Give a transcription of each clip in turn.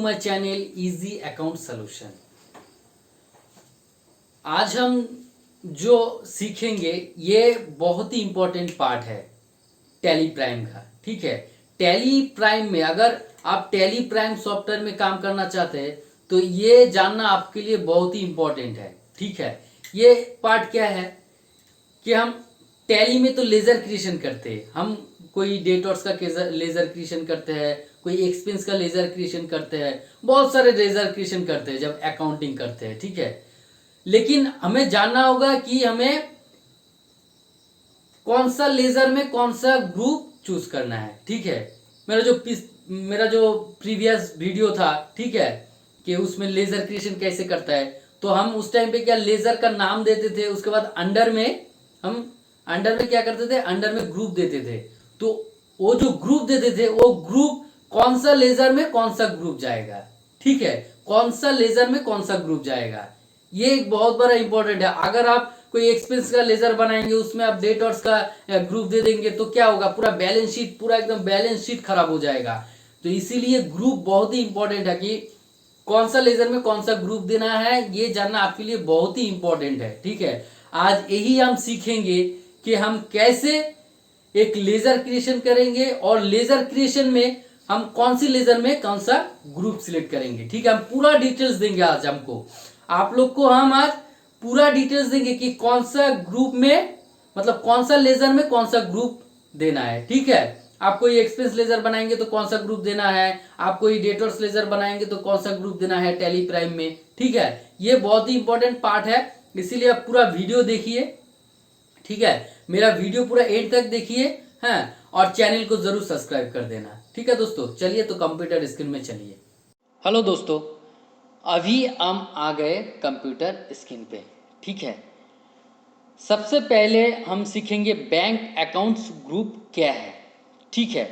My channel easy account solution. आज हम जो सीखेंगे ये बहुत ही इंपॉर्टेंट पार्ट है टैली प्राइम का। ठीक है, टैली प्राइम में अगर आप टैली प्राइम सॉफ्टवेयर में काम करना चाहते हैं तो ये जानना आपके लिए बहुत ही इंपॉर्टेंट है। ठीक है, ये पार्ट क्या है कि हम टैली में तो लेजर क्रिएशन करते हैं, हम कोई डेटर्स का लेजर क्रिएशन करते हैं, कोई एक्सपेंस का लेजर क्रिएशन करते हैं, बहुत सारे लेजर क्रिएशन करते हैं जब अकाउंटिंग करते हैं। ठीक है, लेकिन हमें जानना होगा कि हमें कौन सा लेजर में कौन सा ग्रुप चूज करना है। ठीक है, मेरा जो प्रीवियस वीडियो था, ठीक है, कि उसमें लेजर क्रिएशन कैसे करता है, तो हम उस टाइम पे क्या लेजर का नाम देते थे, उसके बाद अंडर में क्या करते थे, अंडर में ग्रुप देते थे। तो वो जो ग्रुप देते थे वो ग्रुप कौन सा लेजर में कौन सा ग्रुप जाएगा। ठीक है, कौन सा लेजर में कौन सा ग्रुप जाएगा, ये एक बहुत बड़ा इंपॉर्टेंट है। अगर आप कोई एक्सपेंस का लेजर बनाएंगे उसमें आप डेटर्स का ग्रुप दे देंगे तो क्या होगा, पूरा बैलेंस शीट, पूरा एकदम बैलेंस शीट खराब हो जाएगा। तो इसीलिए ग्रुप बहुत ही इंपॉर्टेंट है कि कौन सा लेजर में कौन सा ग्रुप देना है, ये जानना आपके लिए बहुत ही इंपॉर्टेंट है। ठीक है, आज यही हम सीखेंगे कि हम कैसे एक लेजर क्रिएशन करेंगे और लेजर क्रिएशन में हम कौन सी लेजर में कौन सा ग्रुप सिलेक्ट करेंगे। ठीक है, हम पूरा डिटेल्स देंगे आज हमको, आप लोग को हम आज पूरा डिटेल्स देंगे कि कौन सा ग्रुप में, मतलब कौन सा लेजर में कौन सा ग्रुप देना है। ठीक है, आप कोई एक्सपेंस लेजर बनाएंगे तो कौन सा ग्रुप देना है, आप कोई डेटर्स लेजर बनाएंगे तो कौन सा ग्रुप देना है टैली प्राइम में। ठीक है, ये बहुत ही इंपॉर्टेंट पार्ट है, इसीलिए आप पूरा वीडियो देखिए। ठीक है, मेरा वीडियो पूरा एंड तक देखिए, हाँ, और चैनल को जरूर सब्सक्राइब कर देना। ठीक है दोस्तों, चलिए तो कंप्यूटर स्क्रीन में चलिए। हेलो दोस्तों, अभी हम आ गए कंप्यूटर स्क्रीन पे। ठीक है, सबसे पहले हम सीखेंगे बैंक अकाउंट्स ग्रुप क्या है। ठीक है,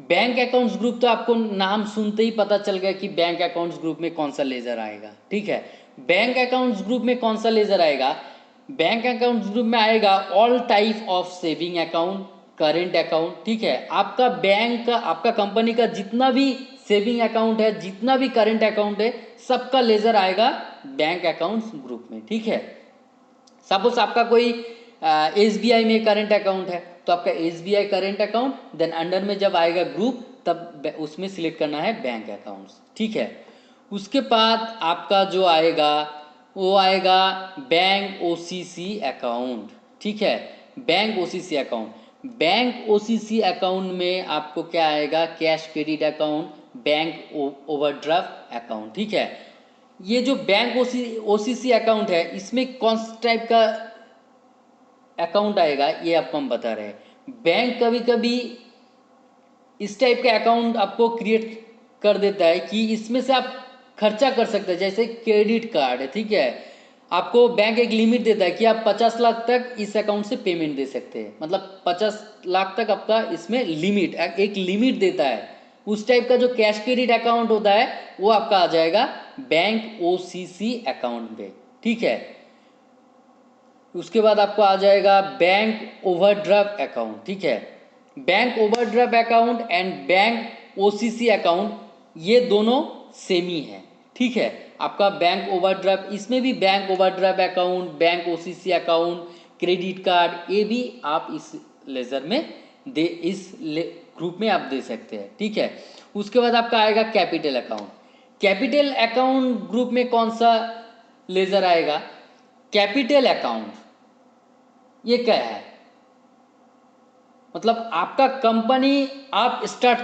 बैंक अकाउंट्स ग्रुप तो आपको नाम सुनते ही पता चल गया कि बैंक अकाउंट्स ग्रुप में कौन सा लेजर आएगा। ठीक है, बैंक अकाउंट्स ग्रुप में कौन सा लेजर आएगा, बैंक अकाउंट्स ग्रुप में आएगा all type of saving account, current account. ठीक है, आपका बैंक का, आपका कंपनी का जितना भी सेविंग अकाउंट है, जितना भी करेंट अकाउंट है, सबका लेजर आएगा बैंक अकाउंट्स ग्रुप में। ठीक है, सपोज आपका कोई SBI में करेंट अकाउंट है तो आपका SBI current account, then under में जब आएगा ग्रुप तब उसमें सिलेक्ट करना है बैंक अकाउंट्स। ठीक है, उसके बाद आपका जो आएगा वो आएगा बैंक OCC अकाउंट। ठीक है, bank OCC account, bank OCC account में आपको क्या आएगा, cash credit account, bank overdraft account. ठीक है, ये जो बैंक OCC अकाउंट है इसमें कौन सा टाइप का अकाउंट आएगा ये आपको हम बता रहे हैं। बैंक कभी कभी इस टाइप का अकाउंट आपको क्रिएट कर देता है कि इसमें से आप खर्चा कर सकते हैं, जैसे क्रेडिट कार्ड है। ठीक है, आपको बैंक एक लिमिट देता है कि आप 50 लाख तक इस अकाउंट से पेमेंट दे सकते हैं, मतलब 50 लाख तक आपका इसमें लिमिट, एक लिमिट देता है। उस टाइप का जो कैश क्रेडिट अकाउंट होता है वो आपका आ जाएगा बैंक OCC अकाउंट पे। ठीक है, उसके बाद आपको आ जाएगा बैंक ओवरड्राफ्ट अकाउंट। ठीक है, bank overdraft account and bank OCC account ये दोनों सेम ही है। ठीक है, आपका बैंक ओवरड्राफ्ट, इसमें भी bank overdraft account, bank OCC account, credit card, ये भी आप इस लेजर में इस ग्रुप में आप दे सकते हैं। ठीक है, उसके बाद आपका आएगा capital account. Capital account group में कौन सा लेजर आएगा, कैपिटल अकाउंट ये क्या है, मतलब आपका कंपनी आप स्टार्ट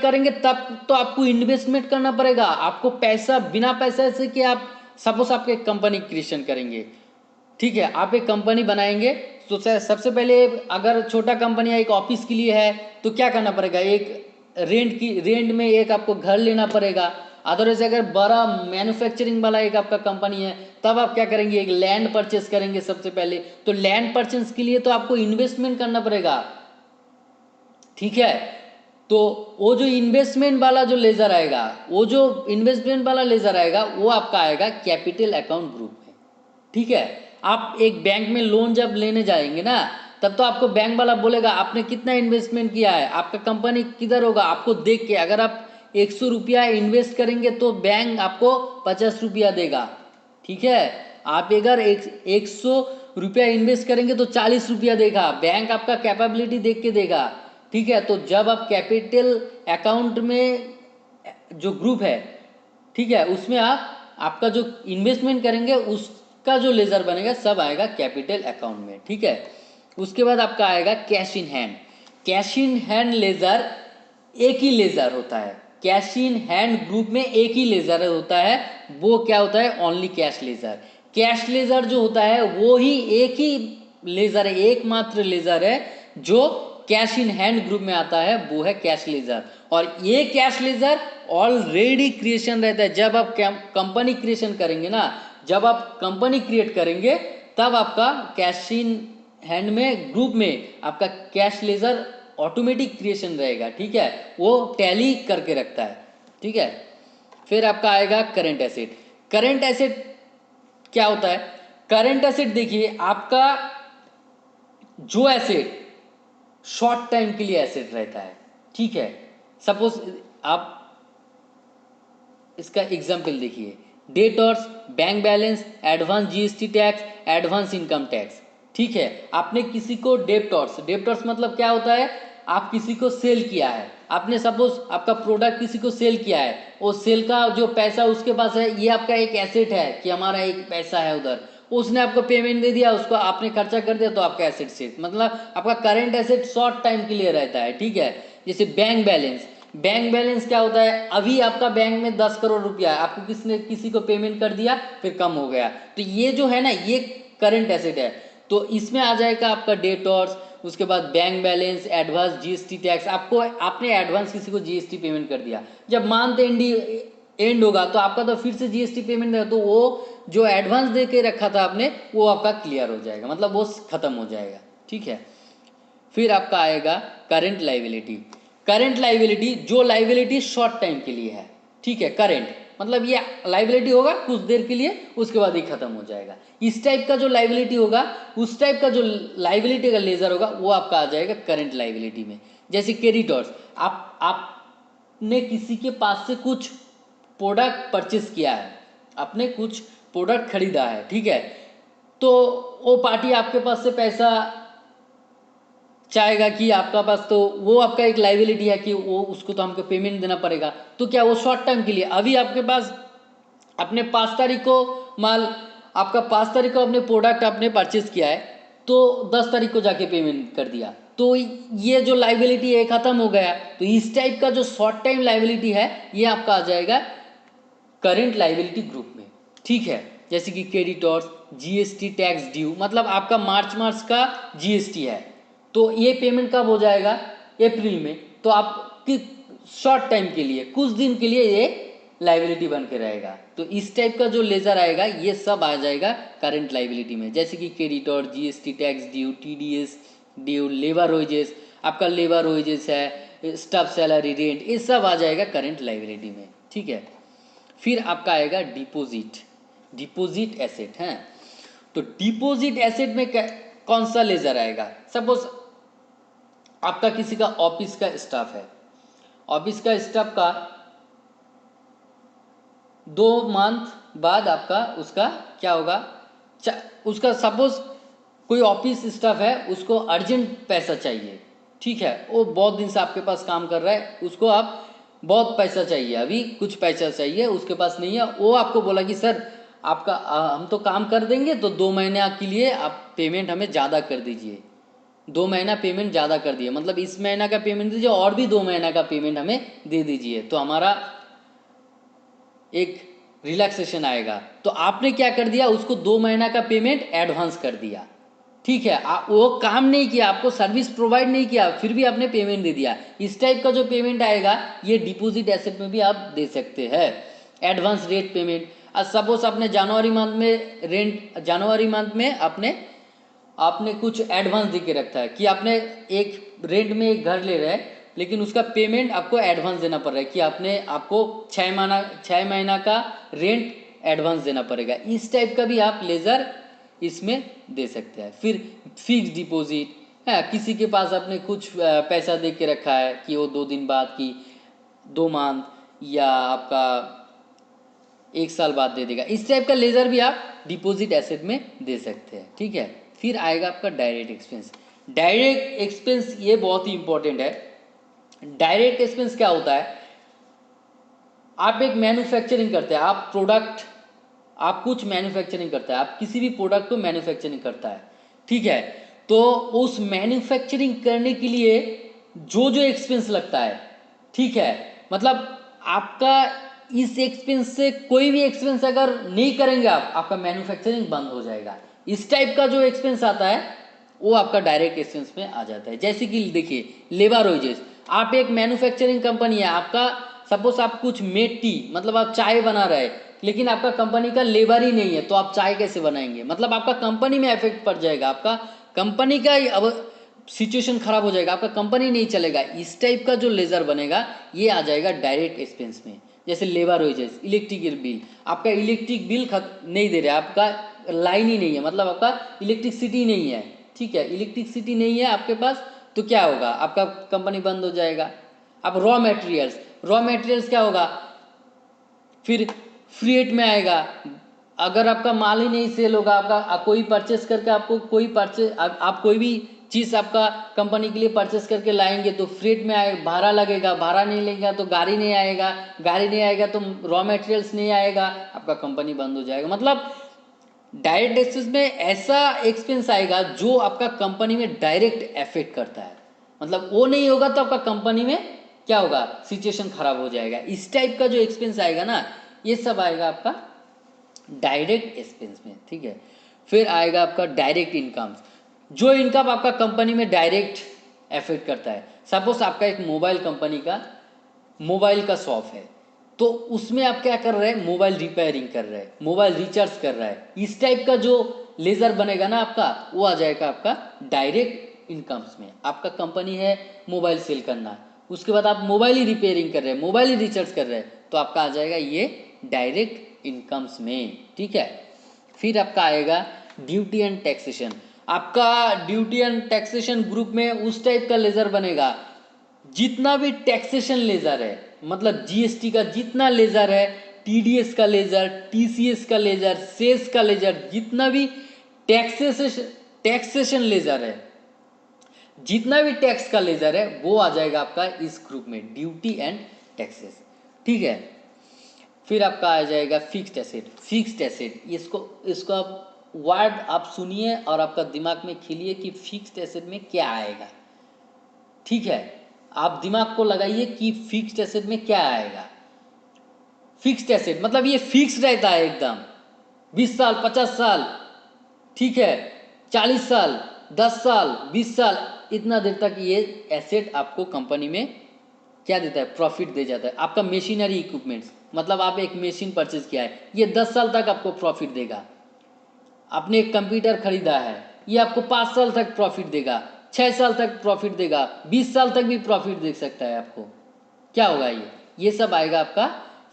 करेंगे तब तो आपको इन्वेस्टमेंट करना पड़ेगा, आपको पैसा, बिना पैसे से कि आप सपोज आप एक कंपनी क्रिएशन करेंगे। ठीक है, आप एक कंपनी बनाएंगे तो सबसे पहले अगर छोटा कंपनी है, एक ऑफिस के लिए है, तो क्या करना पड़ेगा, एक रेंट में एक आपको घर लेना पड़ेगा। अदरवाइज अगर बड़ा मैन्युफैक्चरिंग वाला एक आपका कंपनी है तब आप क्या करेंगे, एक लैंड परचेस करेंगे सबसे पहले। तो लैंड परचेस के लिए तो आपको इन्वेस्टमेंट करना पड़ेगा। ठीक है, तो वो जो इन्वेस्टमेंट वाला जो लेजर आएगा, वो आपका आएगा कैपिटल अकाउंट ग्रुप में। ठीक है, आप एक बैंक में लोन जब लेने जाएंगे ना, तब तो आपको बैंक वाला बोलेगा आपने कितना इन्वेस्टमेंट किया है, आपका कंपनी किधर होगा, आपको देख के, अगर आप 100 रुपया इन्वेस्ट करेंगे तो बैंक आपको 50 रुपया देगा, ठीक है। आप अगर 100 रुपया इन्वेस्ट करेंगे तो 40 रुपया देगा, बैंक आपका कैपेबिलिटी देख के देगा, ठीक है। तो जब आप कैपिटल अकाउंट में जो ग्रुप है, ठीक है, उसमें आपका जो इन्वेस्टमेंट करेंगे उसका जो लेजर बनेगा सब आएगा कैपिटल अकाउंट में, ठीक है। उसके बाद आपका आएगा cash in hand. Cash in hand ledger एक ही लेजर होता है, कैश इन हैंड ग्रुप में एक ही लेजर होता है, वो क्या होता है, only cash ledger. Cash ledger जो होता है वो ही एक ही लेजर है, एकमात्र लेजर है जो कैश इन हैंड ग्रुप में आता है, वो है कैश लेजर। और ये कैश लेजर ऑलरेडी क्रिएशन रहता है। जब आप कंपनी क्रिएशन करेंगे ना, जब आप कंपनी क्रिएट करेंगे तब आपका कैश इन हैंड में ग्रुप में आपका कैश लेजर ऑटोमेटिक क्रिएशन रहेगा, ठीक है, वो टैली करके रखता है, ठीक है। फिर आपका आएगा करंट एसेट। करंट एसेट क्या होता है? करंट एसेट देखिए, आपका जो एसेट शॉर्ट टाइम के लिए एसेट रहता है, ठीक है। सपोज आप इसका एग्जाम्पल देखिए, debtors, bank balance, advance GST tax, advance income tax, ठीक है। आपने किसी को डेप्टर्स, डेप्टर्स मतलब क्या होता है, आप किसी को सेल किया है, आपने सपोज आपका प्रोडक्ट किसी को सेल किया है, वो सेल का जो पैसा उसके पास है, ये आपका एक एसेट है कि हमारा एक पैसा है उधर, उसने आपको पेमेंट दे दिया, उसको आपने खर्चा कर दिया, तो आपका एसेट सेट, मतलब आपका करंट एसेट शॉर्ट टाइम के लिए रहता है, ठीक है। जैसे बैंक बैलेंस, बैंक बैलेंस क्या होता है, अभी आपका बैंक में 10 करोड़ रुपया है, आपको किसने किसी को पेमेंट कर दिया, फिर कम हो गया, तो ये जो है ना, ये करंट एसेट है। तो इसमें आ जाएगा आपका डेटर्स, उसके बाद bank balance, advance GST tax. आपको आपने एडवांस किसी को जीएसटी पेमेंट कर दिया, जब मंथ एंड होगा तो आपका तो फिर से जीएसटी पेमेंट देगा, तो वो जो एडवांस दे के रखा था आपने, वो आपका क्लियर हो जाएगा, मतलब वो खत्म हो जाएगा, ठीक है। फिर आपका आएगा करंट लाइबिलिटी। करंट लाइबिलिटी, जो लाइबिलिटी शॉर्ट टाइम के लिए है, ठीक है, करंट मतलब ये लाइबिलिटी होगा कुछ देर के लिए, उसके बाद ही खत्म हो जाएगा। इस टाइप का जो लाइबिलिटी होगा, उस टाइप का जो लाइबिलिटी का लेजर होगा, वो आपका आ जाएगा करंट लाइबिलिटी में। जैसे क्रेडिटर्स, आपने किसी के पास से कुछ प्रोडक्ट परचेस किया है, आपने कुछ प्रोडक्ट खरीदा है, ठीक है, तो वो पार्टी आपके पास से पैसा चाहेगा कि आपका पास, तो वो आपका एक लाइबिलिटी है कि वो उसको तो हमको पेमेंट देना पड़ेगा। तो क्या वो शॉर्ट टाइम के लिए, अभी आपके पास अपने 5 तारीख को माल, आपका 5 तारीख को अपने प्रोडक्ट आपने परचेज किया है, तो 10 तारीख को जाके पेमेंट कर दिया, तो ये जो लाइबिलिटी है खत्म हो गया। तो इस टाइप का जो शॉर्ट टाइम लाइबिलिटी है, ये आपका आ जाएगा करेंट लाइबिलिटी ग्रुप में, ठीक है। जैसे कि क्रेडिटर्स, जीएसटी टैक्स ड्यू, मतलब आपका मार्च का जीएसटी है, तो ये पेमेंट कब हो जाएगा, अप्रैल में, तो आपकी शॉर्ट टाइम के लिए, कुछ दिन के लिए ये लाइबिलिटी बन के रहेगा। तो इस टाइप का जो लेजर आएगा, ये सब आ जाएगा करंट लाइबिलिटी में, जैसे कि creditor, GST tax due, TDS due, labour wages, आपका लेबर वेजेस है, स्टाफ सैलरी, रेंट, ये सब आ जाएगा करंट लाइबिलिटी में, ठीक है। फिर आपका आएगा डिपॉजिट। डिपॉजिट एसेट है, तो डिपॉजिट एसेट में कौन सा लेजर आएगा, सपोज आपका किसी का ऑफिस का स्टाफ है, ऑफिस का स्टाफ का 2 मंथ बाद आपका उसका क्या होगा, उसका सपोज कोई ऑफिस स्टाफ है, उसको अर्जेंट पैसा चाहिए, ठीक है, वो बहुत दिन से आपके पास काम कर रहा है, उसको आप बहुत पैसा चाहिए, अभी कुछ पैसा चाहिए, उसके पास नहीं है, वो आपको बोला कि सर आपका हम तो काम कर देंगे, तो 2 महीने के लिए आप पेमेंट हमें ज़्यादा कर दीजिए, 2 महीना पेमेंट ज़्यादा कर दिए, मतलब इस महीना का पेमेंट दीजिए और भी 2 महीना का पेमेंट हमें दे दीजिए, तो हमारा एक रिलैक्सेशन आएगा। तो आपने क्या कर दिया, उसको 2 महीना का पेमेंट एडवांस कर दिया, ठीक है। वो काम नहीं किया, आपको सर्विस प्रोवाइड नहीं किया, फिर भी आपने पेमेंट दे दिया। इस टाइप का जो पेमेंट आएगा, ये डिपॉजिट एसेट में भी आप दे सकते हैं, एडवांस रेट पेमेंट। आज सपोज आपने जनवरी मंथ में रेंट, जनवरी मंथ में आपने कुछ एडवांस दे के रखा है कि आपने एक रेंट में एक घर ले रहे हैं, लेकिन उसका पेमेंट आपको एडवांस देना पड़ रहा है कि आपको 6 महीना का रेंट एडवांस देना पड़ेगा। इस टाइप का भी आप लेजर इसमें दे सकते हैं। फिर फिक्स डिपॉजिट है, किसी के पास आपने कुछ पैसा दे के रखा है कि वो 2 दिन बाद की 2 मंथ या आपका 1 साल बाद दे देगा। इस टाइप का लेज़र भी आप डिपॉजिट एसेट में दे सकते हैं, ठीक है। फिर आएगा आपका डायरेक्ट एक्सपेंस। डायरेक्ट एक्सपेंस ये बहुत ही इंपॉर्टेंट है। डायरेक्ट एक्सपेंस क्या होता है, आप एक मैन्युफैक्चरिंग करते हैं, आप प्रोडक्ट, आप कुछ मैन्युफैक्चरिंग करता है, आप किसी भी प्रोडक्ट को मैन्युफैक्चरिंग करता है, ठीक है। तो उस मैन्युफैक्चरिंग करने के लिए जो जो एक्सपेंस लगता है, ठीक है, मतलब आपका इस एक्सपेंस से कोई भी एक्सपेंस अगर नहीं करेंगे आप, आपका मैन्युफैक्चरिंग बंद हो जाएगा। इस टाइप का जो एक्सपेंस आता है वो आपका डायरेक्ट एक्सपेंस में आ जाता है। जैसे कि देखिए लेबर वेजेस, आप एक मैन्युफैक्चरिंग कंपनी है, आपका सपोज आप कुछ मेड टी, मतलब आप चाय बना रहे हैं, लेकिन आपका कंपनी का लेबर ही नहीं है, तो आप चाय कैसे बनाएंगे, मतलब आपका कंपनी में इफेक्ट पड़ जाएगा, आपका कंपनी का अब सिचुएशन खराब हो जाएगा, आपका कंपनी नहीं चलेगा। इस टाइप का जो लेजर बनेगा ये आ जाएगा डायरेक्ट एक्सपेंस में। जैसे लेबर वेजेस, इलेक्ट्रिक बिल, आपका इलेक्ट्रिक बिल नहीं दे रहा है, आपका लाइन ही नहीं है, मतलब आपका इलेक्ट्रिसिटी नहीं है, ठीक है, इलेक्ट्रिसिटी नहीं है आपके पास, तो क्या होगा, आपका कंपनी बंद हो जाएगा। अब रॉ मटेरियल्स, रॉ मटेरियल्स क्या होगा, फिर फ्रेट में आएगा। अगर आपका माल ही नहीं सेल होगा, आपका कोई परचेस करके आपको कोई परचेस, आप कोई भी चीज़ आपका कंपनी के लिए परचेस करके लाएंगे तो फ्रेट में आए, भाड़ा लगेगा, भाड़ा नहीं लगेगा तो गाड़ी नहीं आएगा, गाड़ी नहीं आएगा तो रॉ मटेरियल्स नहीं आएगा, आपका कंपनी बंद हो जाएगा। मतलब डायरेक्ट एक्सपेंस में ऐसा एक्सपेंस आएगा जो आपका कंपनी में डायरेक्ट इफेक्ट करता है, मतलब वो नहीं होगा तो आपका कंपनी में क्या होगा, सिचुएशन खराब हो जाएगा। इस टाइप का जो एक्सपेंस आएगा ना, ये सब आएगा आपका डायरेक्ट एक्सपेंस में, ठीक है। फिर आएगा आपका डायरेक्ट इनकम, जो इनकम आपका कंपनी में डायरेक्ट इफेक्ट करता है। सपोज आपका एक मोबाइल कंपनी का मोबाइल का शॉप है, तो उसमें आप क्या कर रहे हैं, मोबाइल रिपेयरिंग कर रहे हैं, मोबाइल रिचार्ज कर रहा है। इस टाइप का जो लेजर बनेगा ना आपका, वो आ जाएगा आपका डायरेक्ट इनकम्स में। आपका कंपनी है मोबाइल सेल करना, उसके बाद आप मोबाइल ही रिपेयरिंग कर रहे हैं, मोबाइल ही रिचार्ज कर रहे हैं, तो आपका आ जाएगा ये डायरेक्ट इनकम्स में, ठीक है। फिर आपका आएगा ड्यूटी एंड टैक्सेशन। आपका ड्यूटी एंड टैक्सेशन ग्रुप में उस टाइप का लेजर बनेगा, जितना भी टैक्सेशन लेजर है, मतलब जीएसटी का जितना लेजर है, टीडीएस का लेजर, टीसीएस का लेजर, सेस का लेजर, जितना भी टैक्सेशन लेजर है, जितना भी टैक्स का लेजर है, वो आ जाएगा आपका इस ग्रुप में, ड्यूटी एंड टैक्सेस, ठीक है। फिर आपका आ जाएगा फिक्स्ड एसेट। फिक्स्ड एसेट, इसको इसको आप वर्ड आप सुनिए और आपका दिमाग में खिलिए कि फिक्स्ड एसेट में क्या आएगा, ठीक है। आप दिमाग को लगाइए कि फिक्स्ड एसेट में क्या आएगा। फिक्स्ड एसेट मतलब ये फिक्स रहता है एकदम, 20 साल, 50 साल, ठीक है, 40 साल, 10 साल, 20 साल, इतना देर तक ये एसेट आपको कंपनी में क्या देता है, प्रॉफिट दे जाता है। आपका मशीनरी इक्विपमेंट्स, मतलब आप एक मशीन परचेज किया है, ये 10 साल तक आपको प्रॉफिट देगा। आपने एक कंप्यूटर खरीदा है, ये आपको 5 साल तक प्रॉफिट देगा, 6 साल तक प्रॉफिट देगा, 20 साल तक भी प्रॉफिट दे सकता है आपको। क्या होगा ये सब आएगा आपका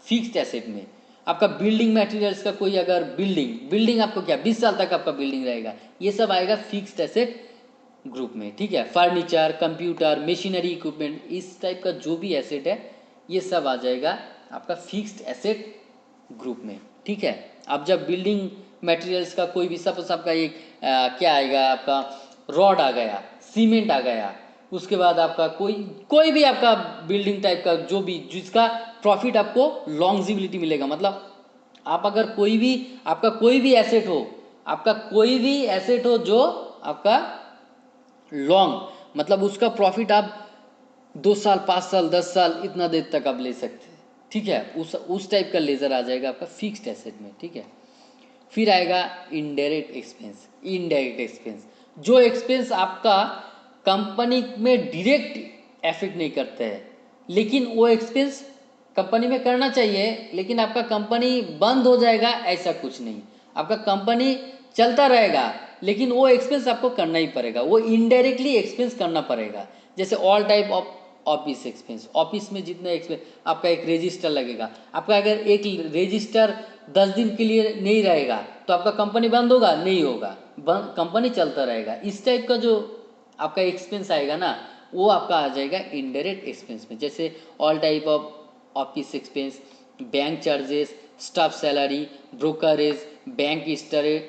फिक्स्ड एसेट में। आपका बिल्डिंग मटेरियल्स का कोई अगर बिल्डिंग आपको क्या 20 साल तक आपका बिल्डिंग रहेगा, ये सब आएगा फिक्स्ड एसेट ग्रुप में, ठीक है। फर्नीचर, कंप्यूटर, मशीनरी इक्विपमेंट, इस टाइप का जो भी एसेट है ये सब आ जाएगा आपका फिक्स्ड एसेट ग्रुप में, ठीक है। अब जब बिल्डिंग मटेरियल्स का कोई भी सपोज आपका एक क्या आएगा, आपका रॉड आ गया, सीमेंट आ गया, उसके बाद आपका कोई भी आपका बिल्डिंग टाइप का जो भी, जिसका प्रॉफिट आपको लॉन्जिबिलिटी मिलेगा, मतलब आप अगर कोई भी आपका कोई भी एसेट हो, आपका कोई भी एसेट हो जो आपका लॉन्ग, मतलब उसका प्रॉफिट आप 2 साल, 5 साल, 10 साल, इतना देर तक आप ले सकते हैं, ठीक है। उस टाइप का लेजर आ जाएगा आपका फिक्स्ड एसेट में, ठीक है। फिर आएगा इनडायरेक्ट एक्सपेंस। इनडायरेक्ट एक्सपेंस, जो एक्सपेंस आपका कंपनी में डायरेक्ट इफेक्ट नहीं करते हैं, लेकिन वो एक्सपेंस कंपनी में करना चाहिए, लेकिन आपका कंपनी बंद हो जाएगा ऐसा कुछ नहीं, आपका कंपनी चलता रहेगा, लेकिन वो एक्सपेंस आपको करना ही पड़ेगा, वो इनडायरेक्टली एक्सपेंस करना पड़ेगा। जैसे all type of office expense, office में जितना एक्सपेंस, आपका एक रजिस्टर लगेगा, आपका अगर एक रजिस्टर 10 दिन के लिए नहीं रहेगा तो आपका कंपनी बंद होगा, नहीं होगा, कंपनी चलता रहेगा। इस टाइप का जो आपका एक्सपेंस आएगा ना, वो आपका आ जाएगा इनडायरेक्ट एक्सपेंस में। जैसे all type of office expense, bank charges, staff salary, brokerage, bank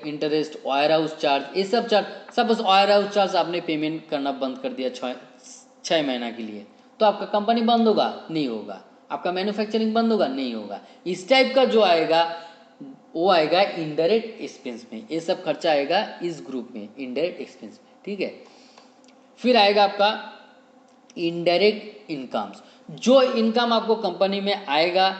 interest, wire house charge, ये सब charge. Suppose wire house charge आपने पेमेंट करना बंद कर दिया 6 महीना के लिए, तो आपका कंपनी बंद होगा? नहीं होगा। आपका मैन्युफैक्चरिंग बंद होगा? नहीं होगा। इस टाइप का जो आएगा वो आएगा इनडायरेक्ट एक्सपेंस में। ये सब खर्चा आएगा इस ग्रुप में, इनडायरेक्ट एक्सपेंस में, ठीक है। फिर आएगा आपका इनडायरेक्ट इनकम्स। जो इनकम आपको कंपनी में आएगा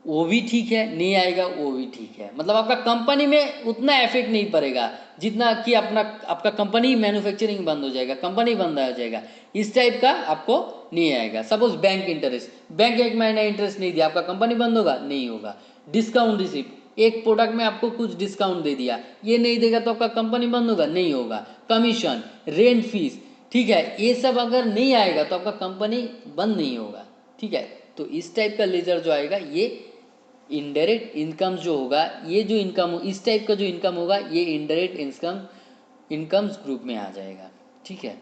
वो भी ठीक है, नहीं आएगा वो भी ठीक है। मतलब आपका कंपनी में उतना इफेक्ट नहीं पड़ेगा जितना कि आपका कंपनी मैन्युफैक्चरिंग बंद हो जाएगा, कंपनी बंद हो जाएगा, इस टाइप का आपको नहीं आएगा। सपोज बैंक इंटरेस्ट, बैंक 1 महीना इंटरेस्ट नहीं दिया, आपका कंपनी बंद होगा? नहीं होगा। डिस्काउंट रिसिप्ट, एक प्रोडक्ट में आपको कुछ डिस्काउंट दे दिया, ये नहीं देगा तो आपका कंपनी बंद होगा? नहीं होगा। कमीशन, रेंट फीस, ठीक है, ये सब अगर नहीं आएगा तो आपका कंपनी बंद नहीं होगा, ठीक है। तो इस टाइप का लेजर जो आएगा ये इनडायरेक्ट इनकम जो होगा, ये जो इनकम इस टाइप का जो इनकम होगा ये इनडायरेक्ट इनकम्स ग्रुप में आ जाएगा, ठीक है।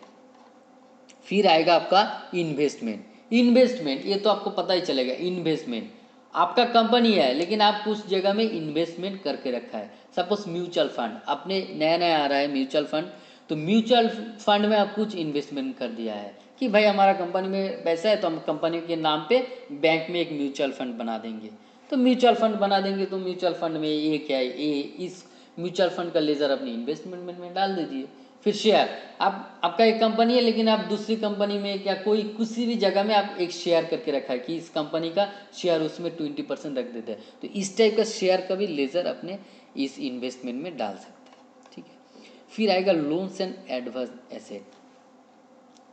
फिर आएगा आपका इन्वेस्टमेंट। इन्वेस्टमेंट ये तो आपको पता ही चलेगा। इन्वेस्टमेंट, आपका कंपनी है लेकिन आप कुछ जगह में इन्वेस्टमेंट करके रखा है। सपोज म्यूचुअल फंड, आपने नया नया आ रहा है म्यूचुअल फंड, तो म्यूचुअल फंड में आप कुछ इन्वेस्टमेंट कर दिया है कि भाई हमारा कंपनी में पैसा है तो हम कंपनी के नाम पे बैंक में एक म्यूचुअल फंड बना देंगे। तो म्यूचुअल फंड बना देंगे तो म्यूचुअल फंड में ये क्या है, ये इस म्यूचुअल फंड का लेजर अपनी इन्वेस्टमेंट में डाल दीजिए। फिर शेयर, आप आपका एक कंपनी है लेकिन आप दूसरी कंपनी में या कोई किसी भी जगह में आप एक शेयर करके रखा है कि इस कंपनी का शेयर उसमें 20% रख देते हैं, तो इस टाइप का शेयर का भी लेजर अपने इस इन्वेस्टमेंट में डाल सकते हैं, ठीक है। फिर आएगा लोन्स एंड एडवांस एसेट।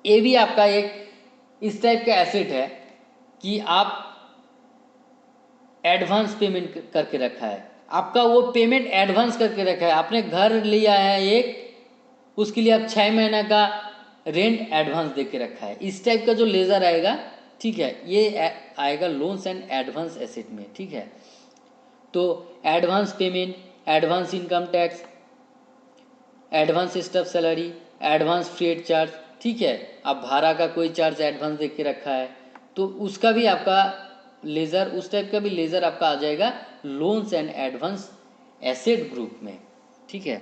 ये भी आपका एक इस टाइप का एसेट है कि आप एडवांस पेमेंट करके रखा है, आपका वो पेमेंट एडवांस करके रखा है। आपने घर लिया है एक, उसके लिए आप 6 महीना का रेंट एडवांस दे के रखा है, इस टाइप का जो लेजर आएगा, ठीक है, ये आएगा लोन्स एंड एडवांस एसेट में, ठीक है। तो advance payment, advance income tax, advance staff salary, advance freight charge, ठीक है। आप भाड़ा का कोई चार्ज एडवांस दे के रखा है तो उसका भी आपका लेजर, उस टाइप का भी लेजर आपका आ जाएगा loans and advance asset group में, ठीक है।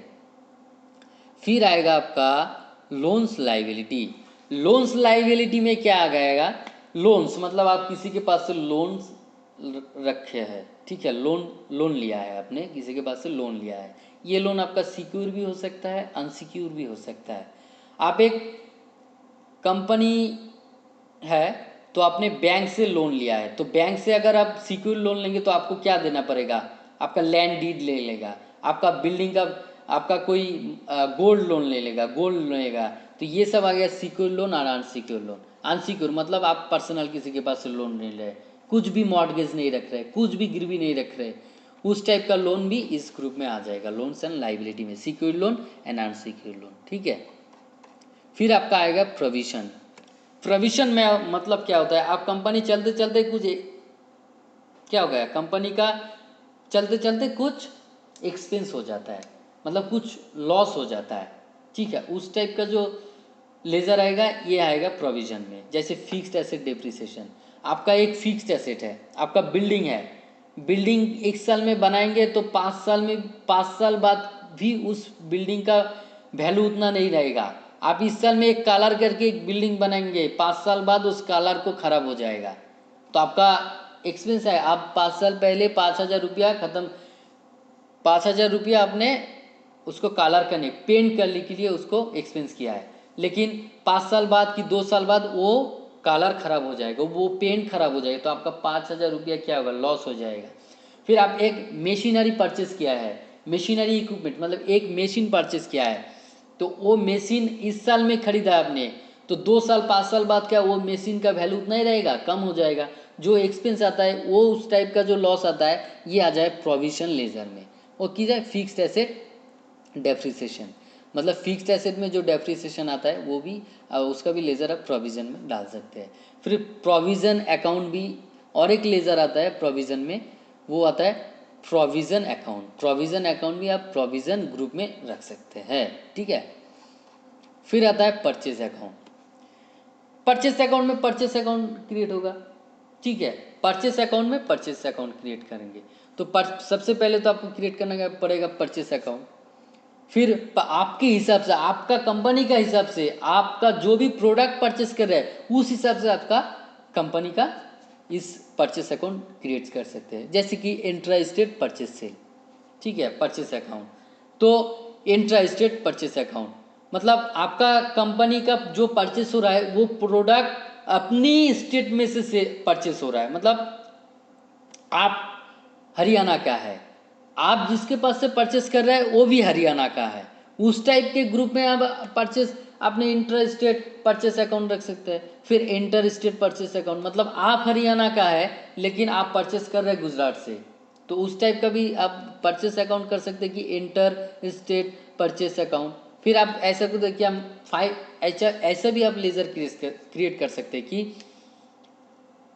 फिर आएगा आपका लोन्स लाइबिलिटी। लोन्स लाइबिलिटी में क्या आ जाएगा? लोन्स मतलब आप किसी के पास से लोन्स रखे हैं, ठीक है, लोन लिया है, आपने किसी के पास से लोन लिया है। ये लोन आपका सिक्योर भी हो सकता है, अनसिक्योर भी हो सकता है। आप एक कंपनी है तो आपने बैंक से लोन लिया है, तो बैंक से अगर आप सिक्योर लोन लेंगे तो आपको क्या देना पड़ेगा? आपका लैंड डीड ले लेगा, आपका बिल्डिंग का, आपका कोई गोल्ड लोन ले लेगा, गोल्ड लेगा। तो ये सब आ गया सिक्योर लोन और अनसिक्योर लोन। अनसिक्योर मतलब आप पर्सनल किसी के पास से लोन नहीं ले रहे, कुछ भी मॉर्गेज नहीं रख रहे, कुछ भी गिरवी नहीं रख रहे, उस टाइप का लोन भी इस ग्रुप में आ जाएगा, लोन्स एंड लाइबिलिटी में, secure loan and unsecure loan, ठीक है। फिर आपका आएगा प्रोविजन। प्रोविजन में मतलब क्या होता है? आप कंपनी चलते चलते कुछ क्या हो गया, कंपनी का चलते चलते कुछ एक्सपेंस हो जाता है, मतलब कुछ लॉस हो जाता है, ठीक है, उस टाइप का जो लेजर आएगा ये आएगा प्रोविजन में। जैसे फिक्स्ड एसेट डेप्रिसिएशन, आपका एक फिक्स्ड एसेट है, आपका बिल्डिंग है, बिल्डिंग 1 साल में बनाएंगे तो 5 साल बाद भी उस बिल्डिंग का वैल्यू उतना नहीं रहेगा। आप इस साल में एक कलर करके एक बिल्डिंग बनाएंगे, 5 साल बाद उस कलर को खराब हो जाएगा, तो आपका एक्सपेंस है। आप 5 साल पहले 5,000 रुपया खत्म, 5,000 रुपया आपने उसको कलर करने, पेंट करने के लिए उसको एक्सपेंस किया है, लेकिन 5 साल बाद कि 2 साल बाद वो कलर खराब हो जाएगा, वो पेंट खराब हो जाएगा, तो आपका 5,000 रुपया क्या होगा, लॉस हो जाएगा। फिर आप एक मशीनरी परचेस किया है, मशीनरी इक्विपमेंट मतलब एक मशीन परचेस किया है, तो वो मशीन इस साल में खरीदा आपने, तो 2 साल 5 साल बाद क्या वो मशीन का वैल्यू उतना ही रहेगा, कम हो जाएगा। जो एक्सपेंस आता है वो उस टाइप का जो लॉस आता है ये आ जाए प्रोविजन लेजर में। और की जाए फिक्स्ड एसेट डेप्रिसिएशन, मतलब फिक्स्ड एसेट में जो डेप्रिसिएशन आता है वो भी उसका भी लेजर आप प्रोविजन में डाल सकते हैं। फिर प्रोविजन अकाउंट भी और एक लेजर आता है प्रोविजन में, वो आता है प्रोविजन अकाउंट। प्रोविजन अकाउंट भी आप प्रोविजन ग्रुप में रख सकते हैं, ठीक है। फिर आता है परचेज अकाउंट। परचेस अकाउंट में परचेस अकाउंट क्रिएट होगा, ठीक है। परचेस अकाउंट में परचेस अकाउंट क्रिएट करेंगे। तो सबसे पहले तो आपको क्रिएट करना पड़ेगा परचेस अकाउंट। फिर आपके हिसाब से, आपका कंपनी का हिसाब से, आपका जो भी प्रोडक्ट परचेस कर रहे हैं उस हिसाब से आपका कंपनी का इस परचेस अकाउंट क्रिएट कर सकते हैं। जैसे कि इंट्रा स्टेट परचेस सेल, ठीक है, परचेस अकाउंट। तो इंट्रा स्टेट परचेस अकाउंट मतलब आपका कंपनी का जो परचेस हो रहा है वो प्रोडक्ट अपनी स्टेट में से परचेस हो रहा है। मतलब आप हरियाणा का है, आप जिसके पास से परचेस कर रहे हैं वो भी हरियाणा का है, उस टाइप के ग्रुप में आप परचेस अपने इंटर स्टेट परचेस अकाउंट रख सकते हैं। फिर इंटर स्टेट परचेस अकाउंट मतलब आप हरियाणा का है लेकिन आप परचेस कर रहे हैं गुजरात से, तो उस टाइप का भी आप परचेस अकाउंट कर सकते हैं कि इंटर स्टेट परचेस अकाउंट। फिर आप ऐसा को देखिए, हम ऐसा भी आप लेजर क्रिएट कर सकते हैं कि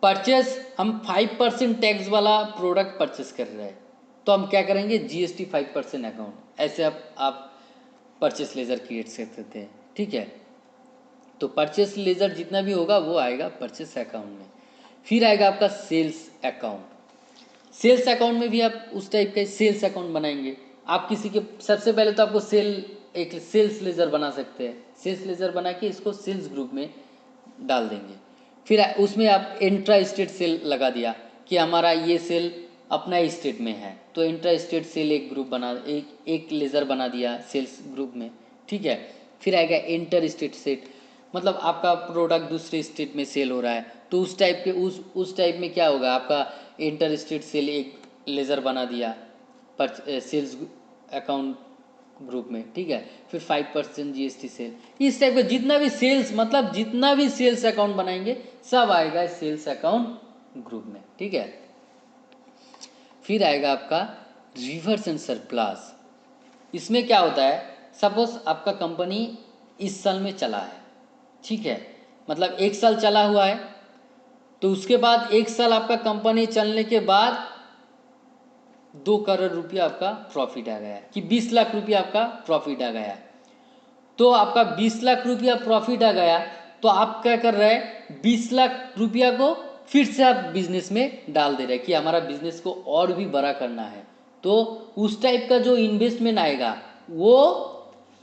परचेस हम 5% टैक्स वाला प्रोडक्ट परचेस कर रहे हैं तो हम क्या करेंगे, जीएसटी 5% अकाउंट, ऐसे आप परचेस लेजर क्रिएट कर सकते हैं। ठीक है, तो परचेस लेजर जितना भी होगा वो आएगा परचेस अकाउंट में। फिर आएगा आपका सेल्स अकाउंट। सेल्स अकाउंट में भी आप उस टाइप का सेल्स अकाउंट बनाएंगे। आप किसी के, सबसे पहले तो आपको एक सेल्स लेजर बना सकते हैं। सेल्स लेजर बना के इसको सेल्स ग्रुप में डाल देंगे। फिर उसमें आप इंट्रा स्टेट सेल लगा दिया कि हमारा ये सेल अपना स्टेट में है, तो इंट्रा स्टेट सेल एक ग्रुप बना, एक लेजर बना दिया सेल्स ग्रुप में। ठीक है, फिर आएगा इंटर स्टेट सेट, मतलब आपका प्रोडक्ट दूसरे स्टेट में सेल हो रहा है तो उस टाइप के उस टाइप में क्या होगा, आपका इंटर स्टेट सेल एक लेजर बना दिया पर सेल्स अकाउंट ग्रुप में। ठीक है, फिर 5% जीएसटी सेल, इस टाइप का जितना भी सेल्स, मतलब जितना भी सेल्स अकाउंट बनाएंगे सब आएगा सेल्स अकाउंट ग्रुप में। ठीक है, फिर आएगा आपका रिवर्स एंड सरप्लस। इसमें क्या होता है, सपोज आपका कंपनी इस साल में चला है, ठीक है, मतलब 1 साल चला हुआ है, तो उसके बाद 1 साल आपका कंपनी चलने के बाद 2 करोड़ रुपया आपका प्रॉफिट आ गया कि 20 लाख रुपया आपका प्रॉफिट आ गया। तो आपका 20 लाख रुपया प्रॉफिट आ गया तो आप क्या कर रहे हैं, 20 लाख रुपया को फिर से आप बिजनेस में डाल दे रहे हैं कि हमारा बिजनेस को और भी बड़ा करना है। तो उस टाइप का जो इन्वेस्टमेंट आएगा वो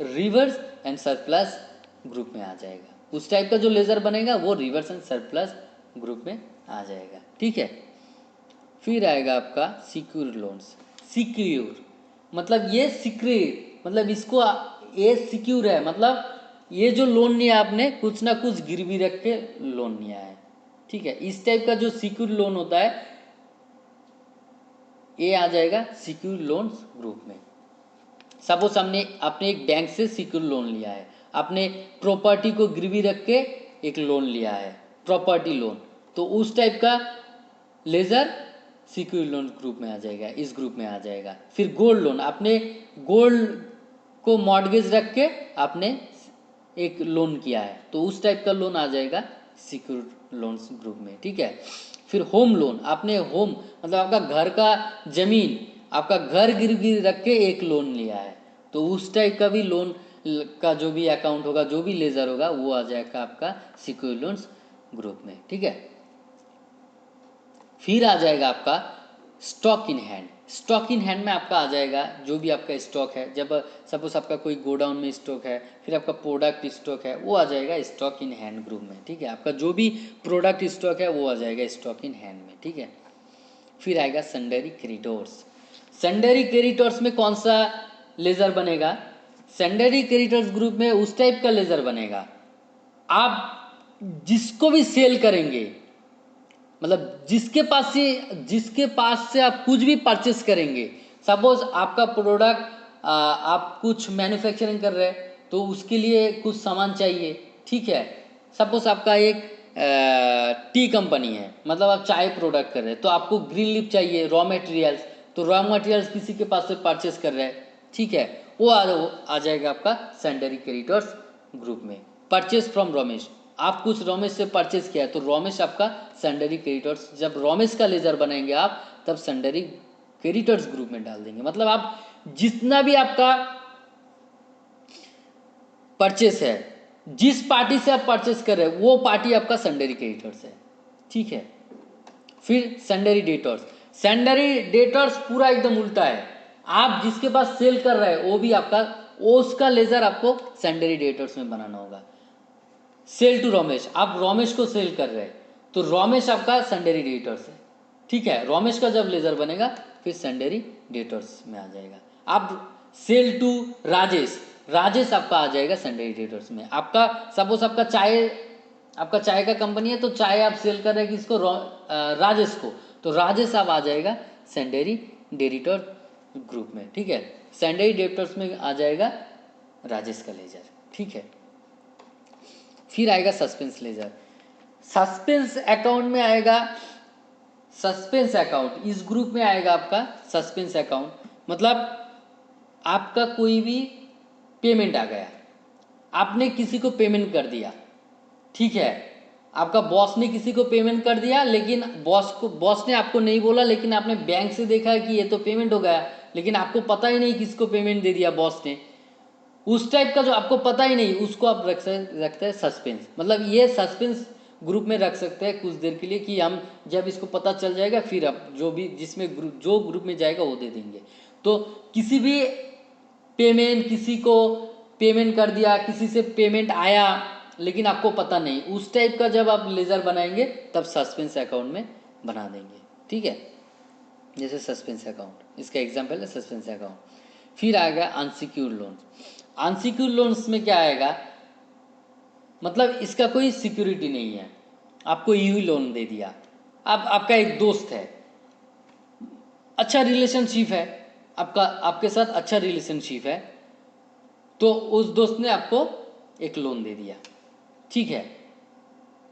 रिवर्स एंड सरप्लस ग्रुप में आ जाएगा। उस टाइप का जो लेजर बनेगा वो रिवर्स एंड सरप्लस ग्रुप में आ जाएगा। ठीक है, फिर आएगा आपका सिक्योर लोन्स। सिक्योर मतलब ये सिक्योर, मतलब इसको ये सिक्योर है, मतलब ये जो लोन लिया आपने कुछ ना कुछ गिरवी रख के लोन लिया है। ठीक है, इस टाइप का जो सिक्योर लोन होता है ये आ जाएगा सिक्योर लोन्स ग्रुप में। सपोज आपने एक बैंक से सिक्योर लोन लिया है, आपने प्रॉपर्टी को गिरवी रख के एक लोन लिया है, प्रॉपर्टी लोन, तो उस टाइप का लेजर सिक्योर लोन ग्रुप में आ जाएगा, इस ग्रुप में आ जाएगा। फिर गोल्ड लोन, आपने गोल्ड को मॉर्गेज रख के आपने एक लोन किया है तो उस टाइप का लोन आ जाएगा सिक्योर लोन्स ग्रुप में। ठीक है, फिर होम लोन, आपने होम मतलब आपका घर का जमीन, आपका घर गिरवी रख के एक लोन लिया है तो उस टाइप का भी लोन का जो भी अकाउंट होगा, जो भी लेजर होगा वो आ जाएगा आपका सिक्योर लोन्स ग्रुप में। ठीक है, फिर आ जाएगा आपका stock in hand. Stock in hand में आपका आ जाएगा जो भी आपका स्टॉक है, जब सपोज आपका कोई गोडाउन में स्टॉक है, फिर आपका प्रोडक्ट स्टॉक है, वो आ जाएगा स्टॉक इन हैंड ग्रुप में। ठीक है, आपका जो भी प्रोडक्ट स्टॉक है वो आ जाएगा स्टॉक इन हैंड में। ठीक है, फिर आएगा सेकेंडरी क्रेडिटर्स। सेकेंडरी क्रेडिटर्स में कौन सा लेजर बनेगा, सेकेंडरी क्रेडिटर्स ग्रुप में उस टाइप का लेजर बनेगा, आप जिसको भी सेल करेंगे, मतलब जिसके पास से आप कुछ भी परचेस करेंगे, सपोज आपका प्रोडक्ट आप कुछ मैन्युफैक्चरिंग कर रहे हैं तो उसके लिए कुछ सामान चाहिए। ठीक है, सपोज आपका एक टी कंपनी है, मतलब आप चाय प्रोडक्ट कर रहे हैं तो आपको ग्रीन लीफ चाहिए, रॉ मटेरियल्स, तो रॉ मटेरियल्स किसी के पास से परचेस कर रहे हैं। ठीक है, वो आ जाएगा आपका सेकेंडरी क्रेडिटर्स ग्रुप में। परचेस फ्रॉम रमेश, आप कुछ रमेश से परचेस किया है तो रमेश आपका सेकेंडरी क्रेडिटर्स, जब रमेश का लेजर बनाएंगे आप तब सेकेंडरी क्रेडिटर्स ग्रुप में डाल देंगे। मतलब आप जितना भी आपका परचेस है, जिस पार्टी से आप परचेस कर रहे हैं वो पार्टी आपका सेकेंडरी क्रेडिटर्स है। ठीक है, फिर सेंडरी डेटर्स, सेंडरी डेटर्स पूरा एकदम उल्टा है, आप जिसके पास सेल कर रहे हैं वो भी आपका, वो उसका लेजर आपको सेंडरी डेटर्स में बनाना होगा। सेल टू रोमेश, आप रोमेश को सेल कर रहे हैं तो रोमेश आपका सेंडरी डेटर्स है, ठीक है। रोमेश का जब लेजर बनेगा फिर सेंडरी डेटर्स में आ जाएगा। आप सेल टू राजेश, राजेश आपका आ जाएगा सेंडरी डेटर्स में। आपका सपोज आपका चाय का कंपनी है तो चाय आप सेल कर रहे हैं किसको, राजेश को, तो राजेश आप आ जाएगा सेंडरी डेरिटर ग्रुप में, ठीक है। सेंडरी डेटर्स में आ जाएगा राजेश का लेजर, ठीक है। फिर आएगा सस्पेंस लेजर, सस्पेंस अकाउंट में आएगा, सस्पेंस अकाउंट इस ग्रुप में आएगा आपका सस्पेंस अकाउंट, मतलब आपका कोई भी पेमेंट आ गया, आपने किसी को पेमेंट कर दिया, ठीक है। आपका बॉस ने किसी को पेमेंट कर दिया, लेकिन बॉस ने आपको नहीं बोला, लेकिन आपने बैंक से देखा कि ये तो पेमेंट हो गया, लेकिन आपको पता ही नहीं किसको पेमेंट दे दिया बॉस ने। उस टाइप का जो आपको पता ही नहीं, उसको आप रखते हैं सस्पेंस, मतलब ये सस्पेंस ग्रुप में रख सकते हैं कुछ देर के लिए, कि हम जब इसको पता चल जाएगा फिर आप जो भी जिसमें जो ग्रुप में जाएगा वो दे देंगे। तो किसी भी पेमेंट, किसी को पेमेंट कर दिया, किसी से पेमेंट आया लेकिन आपको पता नहीं, उस टाइप का जब आप लेजर बनाएंगे तब सस्पेंस अकाउंट में बना देंगे, ठीक है। जैसे सस्पेंस अकाउंट, इसका एग्जाम्पल है सस्पेंस अकाउंट। फिर आएगा अनसिक्योर्ड लोन, अनसिक्योर्ड लोन्स में क्या आएगा, मतलब इसका कोई सिक्योरिटी नहीं है, आपको यूं ही लोन दे दिया। अब आपका एक दोस्त है, अच्छा रिलेशनशिप है आपका, आपके साथ अच्छा रिलेशनशिप है, तो उस दोस्त ने आपको एक लोन दे दिया, ठीक है।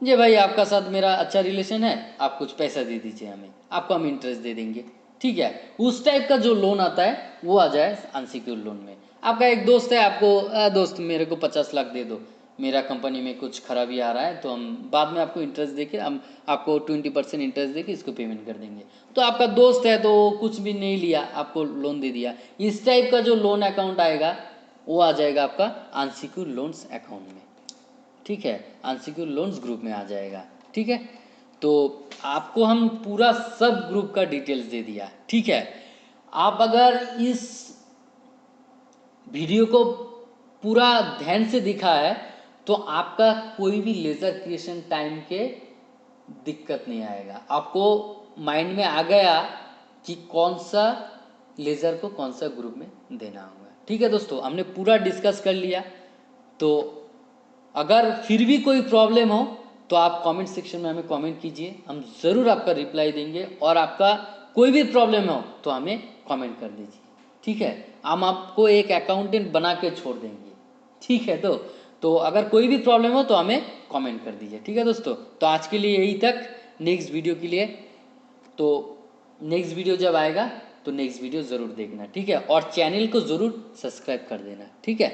जी भाई आपका साथ मेरा अच्छा रिलेशन है, आप कुछ पैसा दे दीजिए हमें, आपको हम इंटरेस्ट दे देंगे, ठीक है। उस टाइप का जो लोन आता है वो आ जाए अनसिक्योर्ड लोन में। आपका एक दोस्त है, आपको दोस्त मेरे को 50 लाख दे दो, मेरा कंपनी में कुछ खराबी आ रहा है, तो हम बाद में आपको इंटरेस्ट देके हम आपको 20% इंटरेस्ट देके इसको पेमेंट कर देंगे। तो आपका दोस्त है तो कुछ भी नहीं लिया, आपको लोन दे दिया। इस टाइप का जो लोन अकाउंट आएगा वो आ जाएगा आपका अनसिक्योर्ड लोन्स अकाउंट में, ठीक है। अनसिक्योर्ड लोन्स ग्रुप में आ जाएगा, ठीक है। तो आपको हम पूरा सब ग्रुप का डिटेल्स दे दिया, ठीक है। आप अगर इस वीडियो को पूरा ध्यान से दिखा है तो आपका कोई भी लेजर क्रिएशन टाइम के दिक्कत नहीं आएगा, आपको माइंड में आ गया कि कौन सा लेजर को कौन सा ग्रुप में देना होगा, ठीक है दोस्तों। हमने पूरा डिस्कस कर लिया, तो अगर फिर भी कोई प्रॉब्लम हो तो आप कमेंट सेक्शन में हमें कमेंट कीजिए, हम ज़रूर आपका रिप्लाई देंगे, और आपका कोई भी प्रॉब्लम हो तो हमें कमेंट कर दीजिए, ठीक है। हम आपको एक अकाउंटेंट बना के छोड़ देंगे, ठीक है। तो अगर कोई भी प्रॉब्लम हो तो हमें कमेंट कर दीजिए, ठीक है दोस्तों। तो आज के लिए यही तक, नेक्स्ट वीडियो के लिए तो नेक्स्ट वीडियो जब आएगा तो नेक्स्ट वीडियो ज़रूर देखना, ठीक है। और चैनल को ज़रूर सब्सक्राइब कर देना, ठीक है।